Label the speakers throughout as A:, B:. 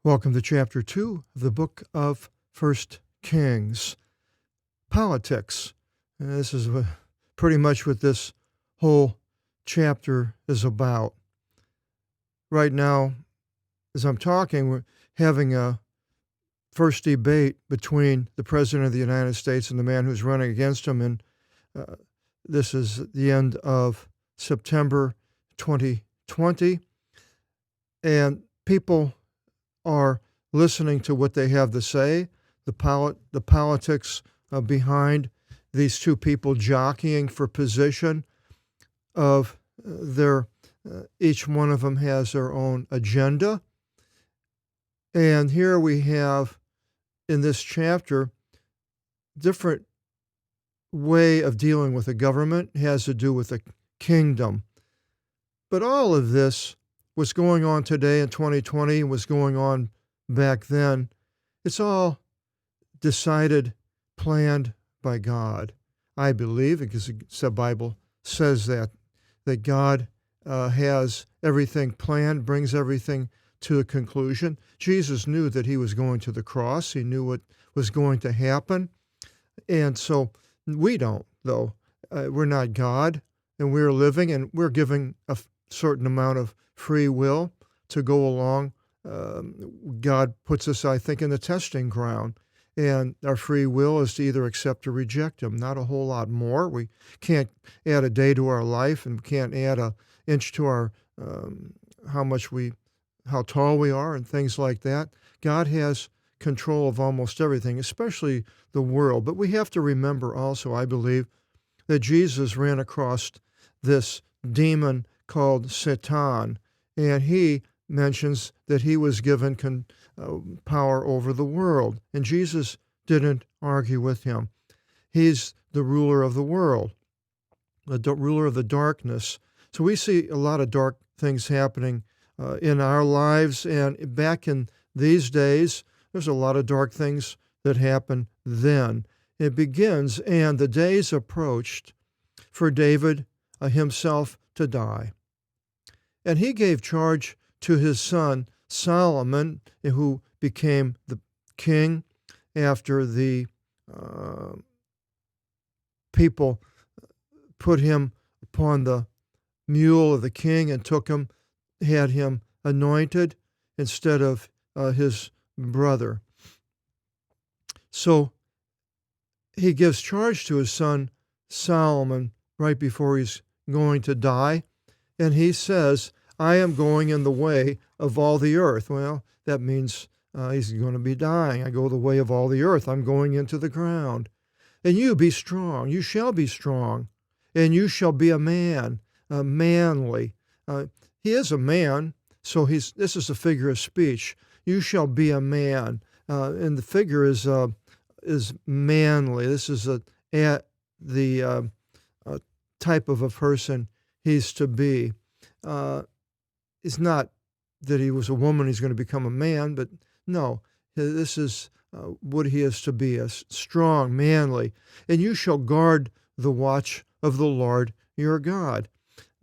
A: Welcome to chapter 2 of the book of 1 Kings. Politics. This is pretty much what this whole chapter is about. Right now, as I'm talking, we're having a first debate between the President of the United States and the man who's running against him. And this is the end of September 2020. And people are listening to what they have to say, the politics behind these two people jockeying for position of their, each one of them has their own agenda. And here we have in this chapter, different way of dealing with the government. It has to do with the kingdom. But all of this, what's going on today in 2020 and what's going on back then, it's all decided, planned by God. I believe, because the Bible says that God has everything planned, brings everything to a conclusion. Jesus knew that he was going to the cross. He knew what was going to happen. And so we don't, though. We're not God, and we're living, and we're giving a certain amount of free will to go along. God puts us, I think, in the testing ground, and our free will is to either accept or reject him. Not a whole lot more. We can't add a day to our life, and we can't add an inch to our how tall we are and things like that. God has control of almost everything, especially the world. But we have to remember also, I believe, that Jesus ran across this demon called Satan, and he mentions that he was given power over the world, and Jesus didn't argue with him. He's the ruler of the world, the ruler of the darkness. So we see a lot of dark things happening in our lives, and back in these days, there's a lot of dark things that happen then. It begins, and the days approached for David himself to die. And he gave charge to his son Solomon, who became the king after the people put him upon the mule of the king and had him anointed instead of his brother. So he gives charge to his son Solomon right before he's going to die. And he says, I am going in the way of all the earth. Well, that means he's going to be dying. I go the way of all the earth. I'm going into the ground. And you be strong. You shall be strong. And you shall be a man, manly. He is a man, so this is a figure of speech. You shall be a man. And the figure is manly. This is the type of a person he's to be. It's not that he was a woman, he's going to become a man, but no, this is what he is to be, a strong, manly. And you shall guard the watch of the Lord your God.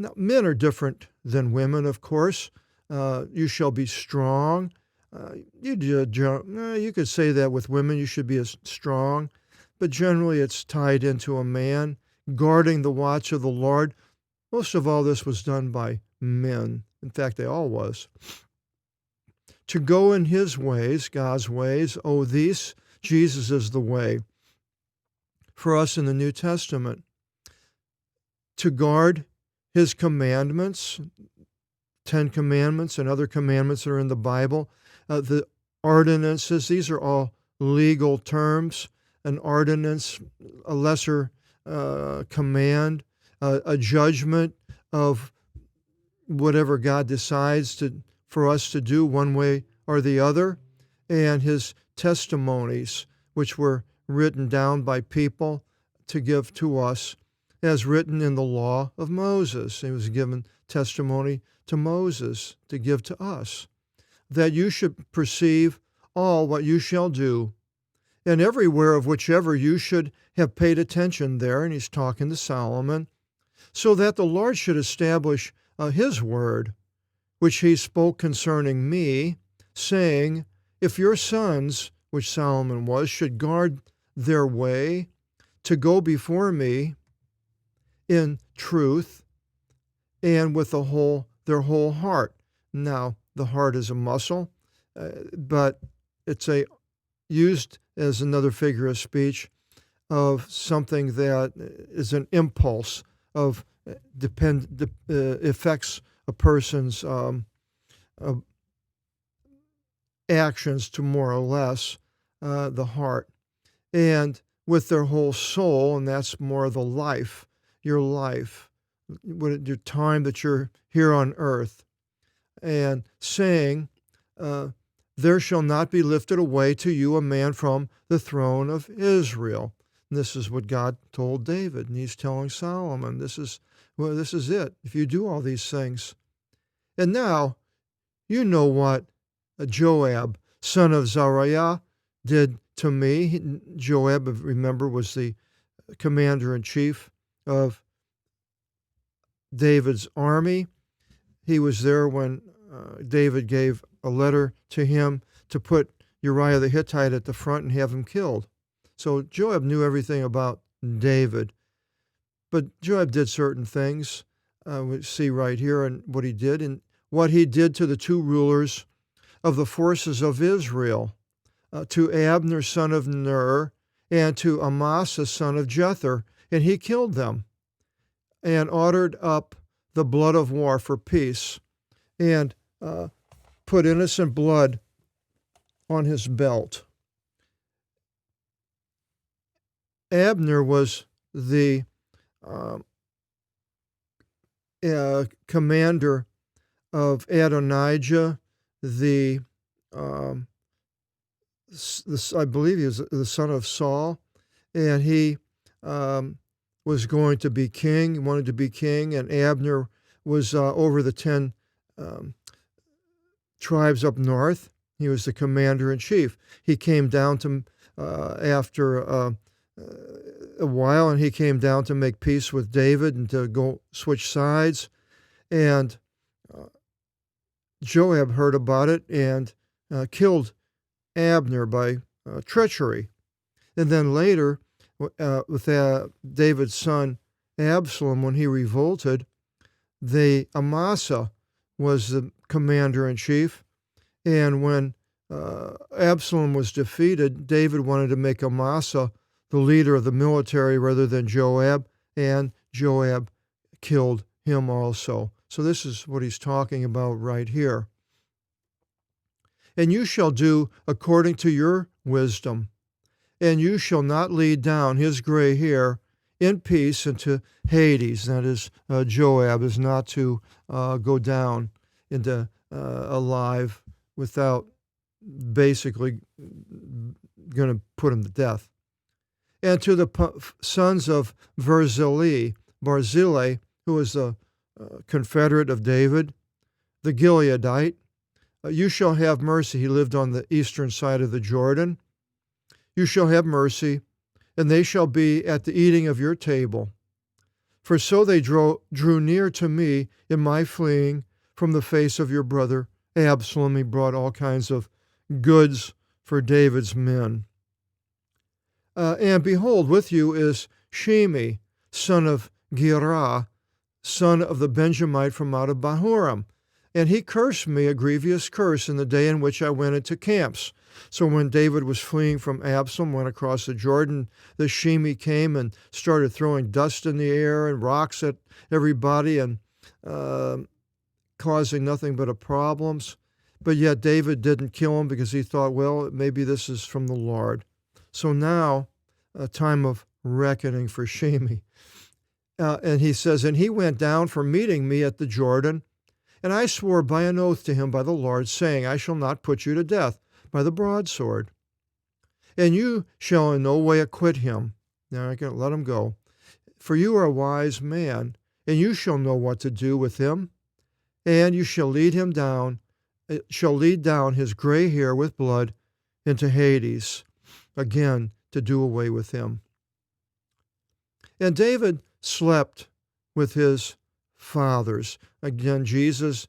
A: Now, men are different than women, of course. You shall be strong. You could say that with women, you should be as strong, but generally it's tied into a man, guarding the watch of the Lord. Most of all this was done by men. In fact, they all was. To go in his ways, God's ways, this, Jesus is the way for us in the New Testament. To guard his commandments, 10 commandments and other commandments that are in the Bible. The ordinances, these are all legal terms. An ordinance, a lesser command, a judgment of whatever God decides for us to do one way or the other, and his testimonies, which were written down by people to give to us, as written in the law of Moses. He was given testimony to Moses to give to us, that you should perceive all what you shall do, and everywhere of whichever you should have paid attention there, and he's talking to Solomon, so that the Lord should establish his word, which he spoke concerning me, saying, if your sons, which Solomon was, should guard their way to go before me in truth and with their whole heart. Now, the heart is a muscle, but it's used as another figure of speech of something that is an impulse of affects a person's actions to more or less the heart, and with their whole soul, and that's more the life, your time that you're here on earth, and saying, there shall not be lifted away to you a man from the throne of Israel. And this is what God told David, and he's telling Solomon, this is it, if you do all these things. And now, you know what Joab, son of Zeruiah, did to me. Joab, remember, was the commander-in-chief of David's army. He was there when David gave a letter to him to put Uriah the Hittite at the front and have him killed. So Joab knew everything about David. But Joab did certain things. We see right here and what he did, and what he did to the two rulers of the forces of Israel, to Abner son of Ner and to Amasa son of Jether, and he killed them and ordered up the blood of war for peace, and put innocent blood on his belt. Abner was the commander of Adonijah, I believe he was the son of Saul, and he was going to be king, wanted to be king, and Abner was over the 10 tribes up north. He was the commander-in-chief. He came down to, after a while, and he came down to make peace with David and to go switch sides. And Joab heard about it and killed Abner by treachery. And then later, with David's son Absalom, when he revolted, Amasa was the commander-in-chief. And when Absalom was defeated, David wanted to make Amasa the leader of the military rather than Joab, and Joab killed him also. So this is what he's talking about right here. And you shall do according to your wisdom, and you shall not lead down his gray hair in peace into Hades. That is, Joab is not to go down into alive without basically going to put him to death. And to the sons of Barzillai, who was a confederate of David, the Gileadite, you shall have mercy. He lived on the eastern side of the Jordan. You shall have mercy, and they shall be at the eating of your table. For so they drew near to me in my fleeing from the face of your brother Absalom. He brought all kinds of goods for David's men. And behold, with you is Shimei, son of Gerah, son of the Benjamite from out of Bahurim. And he cursed me a grievous curse in the day in which I went into camps. So when David was fleeing from Absalom, went across the Jordan, the Shimei came and started throwing dust in the air and rocks at everybody and causing nothing but problems. But yet David didn't kill him because he thought, well, maybe this is from the Lord. So now, a time of reckoning for Shimei. And he says, and he went down from meeting me at the Jordan, and I swore by an oath to him by the Lord, saying, I shall not put you to death by the broadsword. And you shall in no way acquit him. Now I can let him go. For you are a wise man, and you shall know what to do with him, and you shall lead down his gray hair with blood into Hades, again to do away with him. And David slept with his fathers. Again, Jesus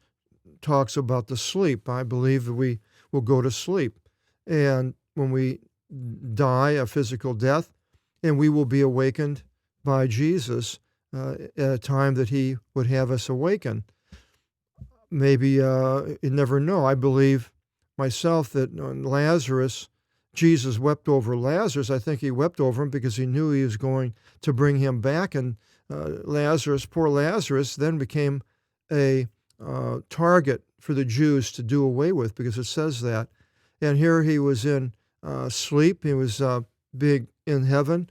A: talks about the sleep. I believe that we will go to sleep. And when we die a physical death, and we will be awakened by Jesus at a time that he would have us awaken. Maybe you never know. I believe myself that Lazarus, Jesus wept over Lazarus. I think he wept over him because he knew he was going to bring him back. And Lazarus, poor Lazarus, then became a target for the Jews to do away with, because it says that. And here he was in sleep. He was being in heaven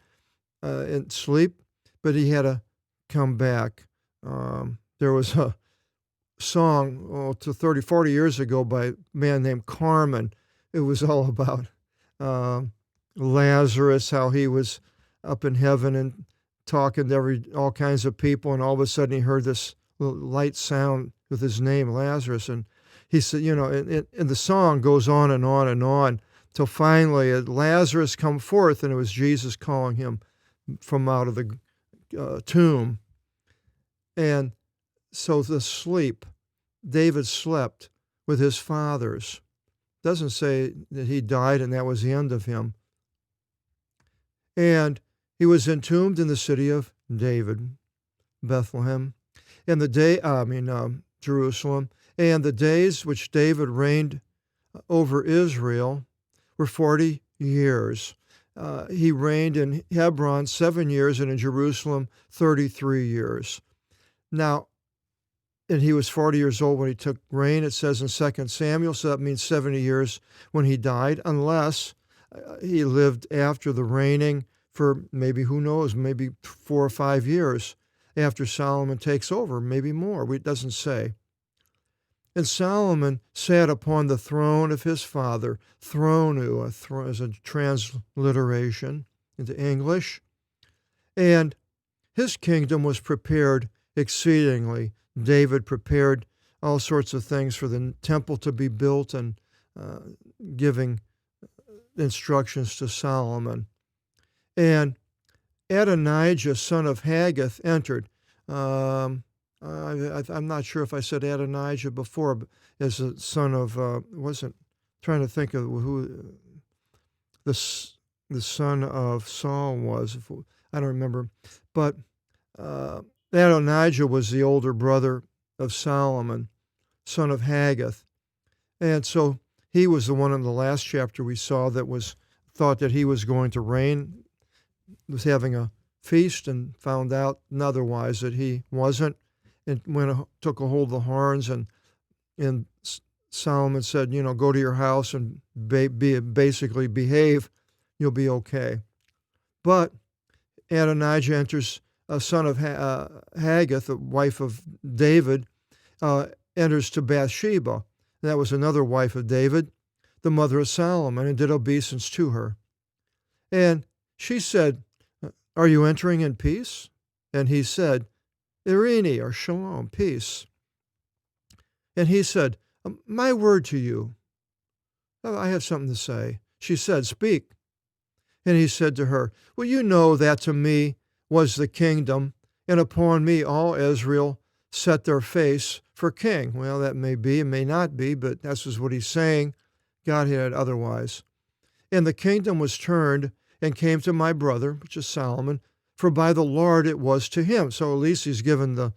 A: in sleep, but he had to come back. There was a song 30, 40 years ago by a man named Carmen. It was all about Lazarus, how he was up in heaven and talking to all kinds of people, and all of a sudden he heard this little light sound with his name, Lazarus, and he said, and the song goes on and on and on, till finally Lazarus come forth, and it was Jesus calling him from out of the tomb. And so the sleep, David slept with his fathers. Doesn't say that he died and that was the end of him. And he was entombed in the city of David, Bethlehem, and Jerusalem. And the days which David reigned over Israel were 40 years. He reigned in Hebron 7 years, and in Jerusalem 33 years. Now, and he was 40 years old when he took reign, it says in 2 Samuel, so that means 70 years when he died, unless he lived after the reigning for maybe, who knows, maybe 4 or 5 years after Solomon takes over, maybe more. It doesn't say. And Solomon sat upon the throne of his father. Thronu is a transliteration into English. And his kingdom was prepared exceedingly. David prepared all sorts of things for the temple to be built, and giving instructions to Solomon. And Adonijah, son of Haggith, entered. I'm not sure if I said Adonijah before, but as a son of, wasn't trying to think of who the son of Saul was. I don't remember. But Adonijah was the older brother of Solomon, son of Haggith. And so he was the one in the last chapter we saw that was thought that he was going to reign, was having a feast, and found out otherwise that he wasn't, and took a hold of the horns, and Solomon said, go to your house and basically behave, you'll be okay. But Adonijah enters, a son of Haggith, the wife of David, enters to Bathsheba. That was another wife of David, the mother of Solomon, and did obeisance to her. And she said, are you entering in peace? And he said, Irene, or shalom, peace. And he said, my word to you. I have something to say. She said, speak. And he said to her, well, you know that to me was the kingdom, and upon me all Israel set their face for king. Well, that may be, it may not be, but that's just what he's saying. God had it otherwise. And the kingdom was turned and came to my brother, which is Solomon, for by the Lord it was to him. So at least he's given the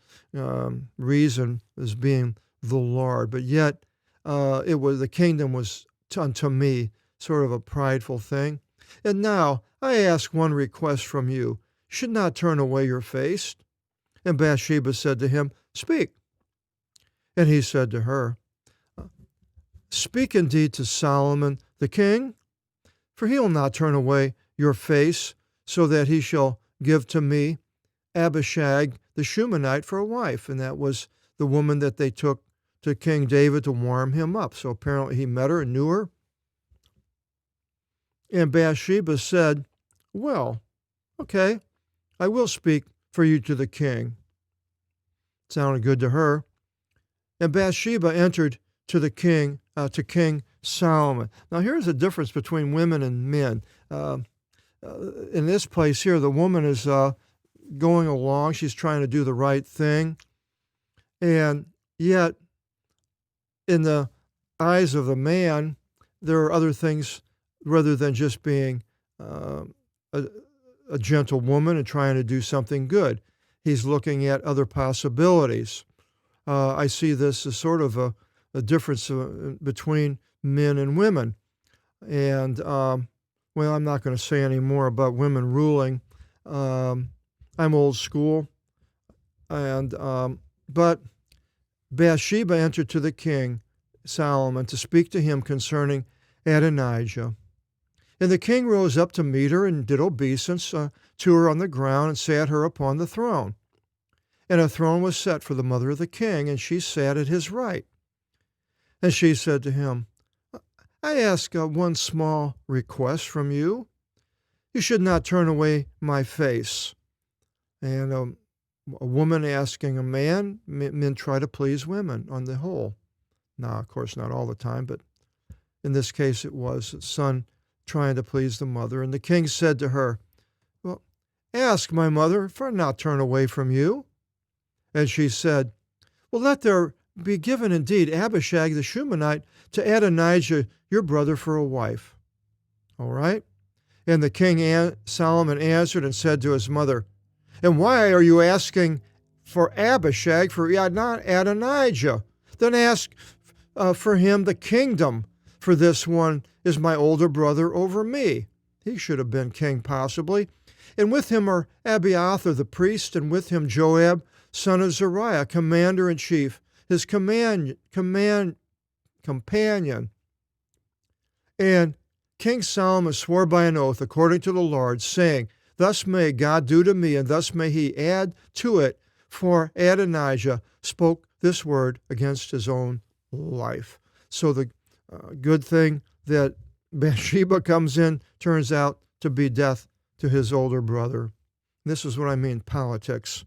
A: reason as being the Lord. But yet the kingdom was unto me, sort of a prideful thing. And now I ask one request from you. You should not turn away your face. And Bathsheba said to him, speak. And he said to her, speak indeed to Solomon the king, for he will not turn away your face, so that he shall give to me Abishag the Shumanite for a wife. And that was the woman that they took to King David to warm him up. So apparently he met her and knew her. And Bathsheba said, well, okay, I will speak for you to the king. Sounded good to her. And Bathsheba entered to the king, to King Solomon. Now here's the difference between women and men. In this place here, the woman is going along. She's trying to do the right thing. And yet, in the eyes of the man, there are other things rather than just being uh, a, a gentle woman and trying to do something good. He's looking at other possibilities. I see this as sort of a difference between men and women. And, well, I'm not going to say any more about women ruling. I'm old school. And, but Bathsheba entered to the king, Solomon, to speak to him concerning Adonijah. And the king rose up to meet her and did obeisance to her on the ground and sat her upon the throne. And a throne was set for the mother of the king, and she sat at his right. And she said to him, I ask one small request from you. You should not turn away my face. And a woman asking a man, men try to please women on the whole. Now, of course, not all the time, but in this case it was the son trying to please the mother. And the king said to her, well, ask my mother, for I not turn away from you. And she said, well, let there be given indeed Abishag the Shumanite to Adonijah your brother for a wife. All right? And the king Solomon answered and said to his mother, and why are you asking for Abishag for not Adonijah? Then ask for him the kingdom, for this one is my older brother over me. He should have been king possibly. And with him are Abiathar the priest, and with him Joab, son of Zeruiah, commander-in-chief, his companion. And King Solomon swore by an oath according to the Lord, saying, thus may God do to me, and thus may he add to it, for Adonijah spoke this word against his own life. So the good thing that Bathsheba comes in turns out to be death to his older brother. This is what I mean, politics.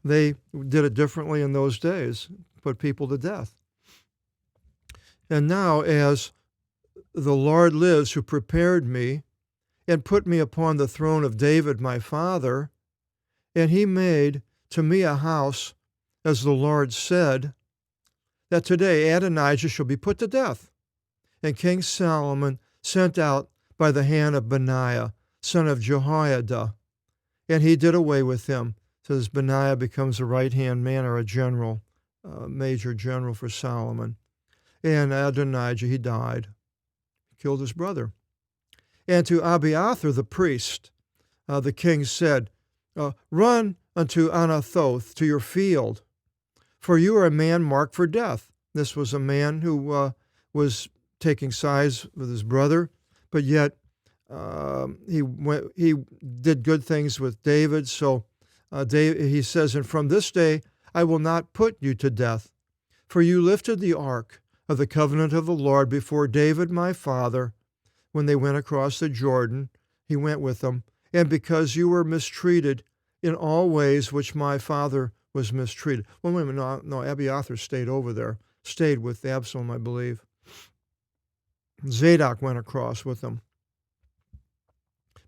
A: They did it differently in those days, put people to death. And now, as the Lord lives, who prepared me and put me upon the throne of David my father, and he made to me a house, as the Lord said, that today Adonijah shall be put to death. And King Solomon sent out by the hand of Benaiah, son of Jehoiada, and he did away with him. So as Benaiah becomes a right-hand man or a general, major general for Solomon. And Adonijah, he died, killed his brother. And to Abiathar the priest, the king said, run unto Anathoth to your field, for you are a man marked for death. This was a man who was taking sides with his brother, but yet he did good things with David. So he says, and from this day I will not put you to death, for you lifted the ark of the covenant of the Lord before David my father. When they went across the Jordan, he went with them, and because you were mistreated in all ways which my father was mistreated. Well, wait a minute, no, Abiathar stayed over there, stayed with Absalom, I believe. Zadok went across with them.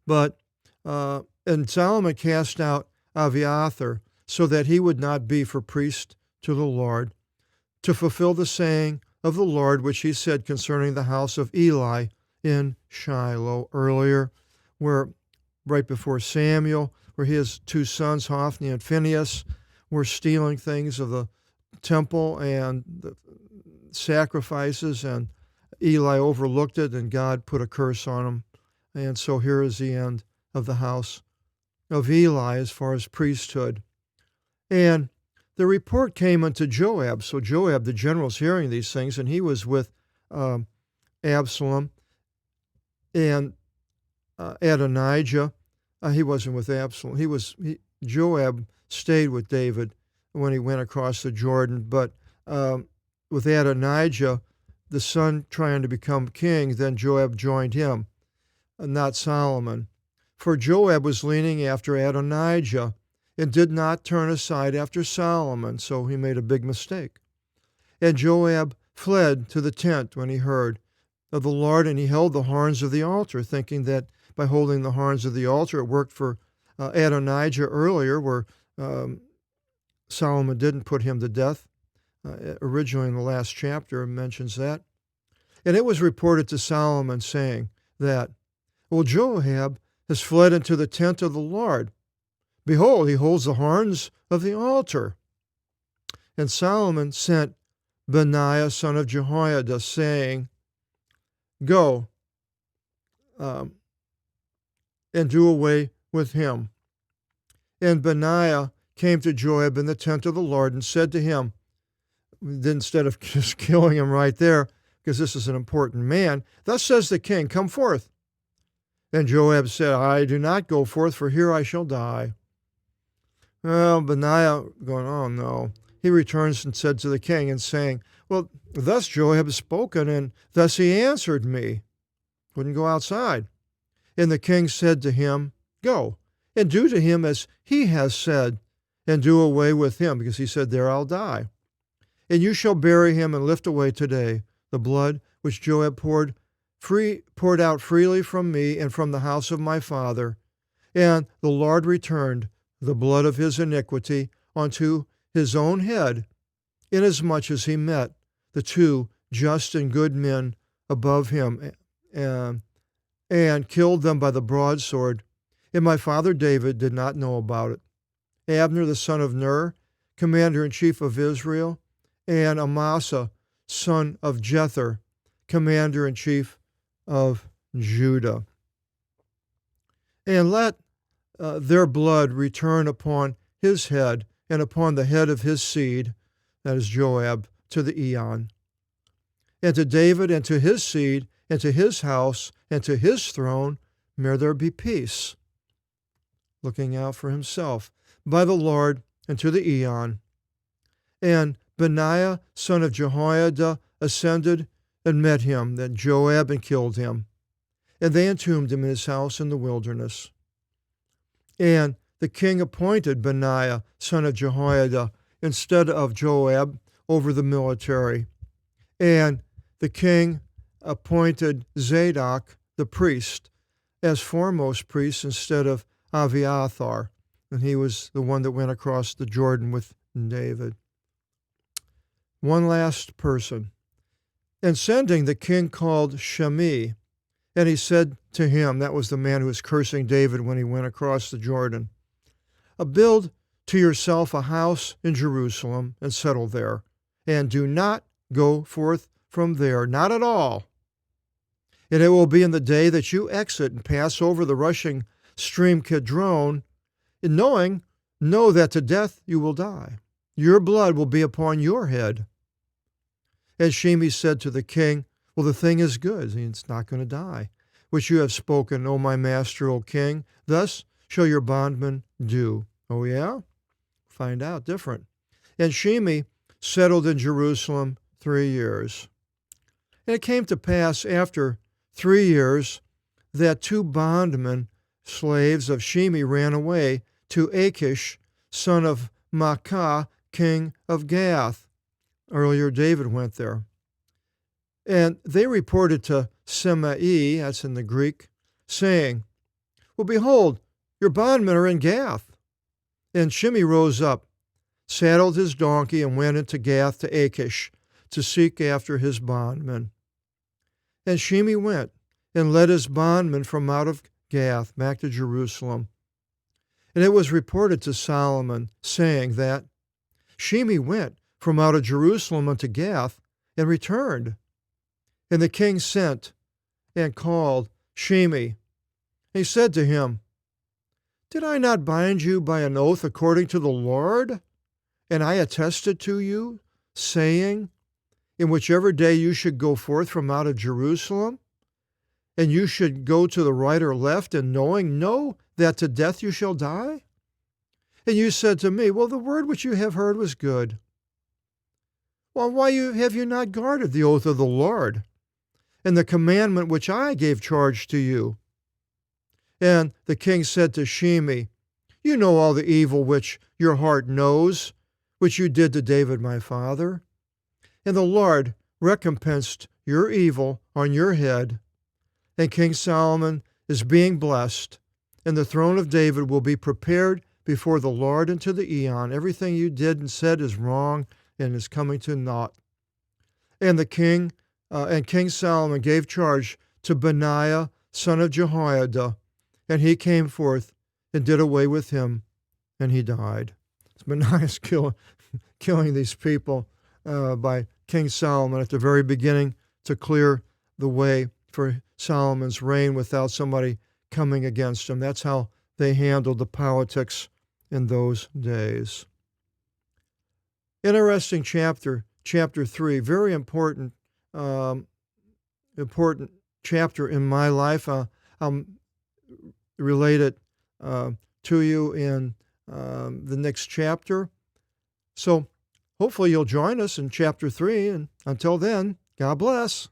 A: But, and Solomon cast out Abiathar, so that he would not be for priest to the Lord, to fulfill the saying of the Lord, which he said concerning the house of Eli in Shiloh earlier, where right before Samuel, where his two sons, Hophni and Phinehas, were stealing things of the temple and the sacrifices, and Eli overlooked it, and God put a curse on him. And so here is the end of the house of Eli as far as priesthood. And the report came unto Joab. So Joab, the general, is hearing these things, and he was with Absalom and Adonijah. He wasn't with Absalom. Joab stayed with David when he went across the Jordan, but with Adonijah, the son trying to become king, then Joab joined him, not Solomon. For Joab was leaning after Adonijah and did not turn aside after Solomon, so he made a big mistake. And Joab fled to the tent when he heard of the Lord, and he held the horns of the altar, thinking that by holding the horns of the altar, it worked for Adonijah earlier, where Solomon didn't put him to death. Originally in the last chapter, it mentions that. And it was reported to Solomon, saying that, well, Joab has fled into the tent of the Lord. Behold, he holds the horns of the altar. And Solomon sent Benaiah, son of Jehoiada, saying, Go and do away with him. And Benaiah came to Joab in the tent of the Lord and said to him, instead of just killing him right there, because this is an important man, thus says the king, come forth. And Joab said, I do not go forth, for here I shall die. Well, Benaiah going, oh no. He returns and said to the king and saying, well, thus Joab has spoken, and thus he answered me. Wouldn't go outside. And the king said to him, Go, and do to him as he has said, and do away with him, because he said, There I'll die. And you shall bury him and lift away today the blood which Joab poured out freely from me and from the house of my father. And the Lord returned the blood of his iniquity unto his own head, inasmuch as he met the two just and good men above him, and killed them by the broadsword. And my father David did not know about it. Abner the son of Ner, commander-in-chief of Israel, and Amasa, son of Jether, commander-in-chief of Judah. And let their blood return upon his head and upon the head of his seed, that is Joab, to the Eon. And to David and to his seed and to his house and to his throne, may there be peace. Looking out for himself, by the Lord and to the Eon. And Benaiah, son of Jehoiada, ascended and met him, that Joab, and killed him. And they entombed him in his house in the wilderness. And the king appointed Benaiah, son of Jehoiada, instead of Joab, over the military. And the king appointed Zadok, the priest, as foremost priest instead of Abiathar. And he was the one that went across the Jordan with David. One last person. And sending, the king called Shimei, and he said to him, that was the man who was cursing David when he went across the Jordan, build to yourself a house in Jerusalem and settle there, and do not go forth from there, not at all. And it will be in the day that you exit and pass over the rushing stream Kidron, and know that to death you will die. Your blood will be upon your head. And Shimei said to the king, well, the thing is good. It's not going to die, which you have spoken, O my master, O king. Thus shall your bondman do. Oh, yeah? Find out different. And Shimei settled in Jerusalem 3 years. And it came to pass after 3 years that 2 bondmen, slaves of Shimei, ran away to Achish, son of Maacah, king of Gath. Earlier, David went there. And they reported to Shimei, that's in the Greek, saying, well, behold, your bondmen are in Gath. And Shimei rose up, saddled his donkey, and went into Gath to Achish to seek after his bondmen. And Shimei went and led his bondmen from out of Gath back to Jerusalem. And it was reported to Solomon, saying that Shimei went from out of Jerusalem unto Gath and returned. And the king sent and called Shimei. He said to him, did I not bind you by an oath according to the Lord? And I attested to you, saying, in whichever day you should go forth from out of Jerusalem, and you should go to the right or left, and know that to death you shall die? And you said to me, well, the word which you have heard was good. Well, why have you not guarded the oath of the Lord, and the commandment which I gave charge to you? And the king said to Shimei, you know all the evil which your heart knows, which you did to David my father. And the Lord recompensed your evil on your head. And King Solomon is being blessed, and the throne of David will be prepared before the Lord into the eon. Everything you did and said is wrong and is coming to naught. And the king and King Solomon gave charge to Benaiah, son of Jehoiada, and he came forth and did away with him, and he died. So Benaiah's killing these people by King Solomon at the very beginning to clear the way for Solomon's reign without somebody coming against him. That's how they handled the politics in those days. Interesting chapter 3, very important chapter in my life. I'll relate it to you in the next chapter. So hopefully you'll join us in chapter 3, and until then, God bless.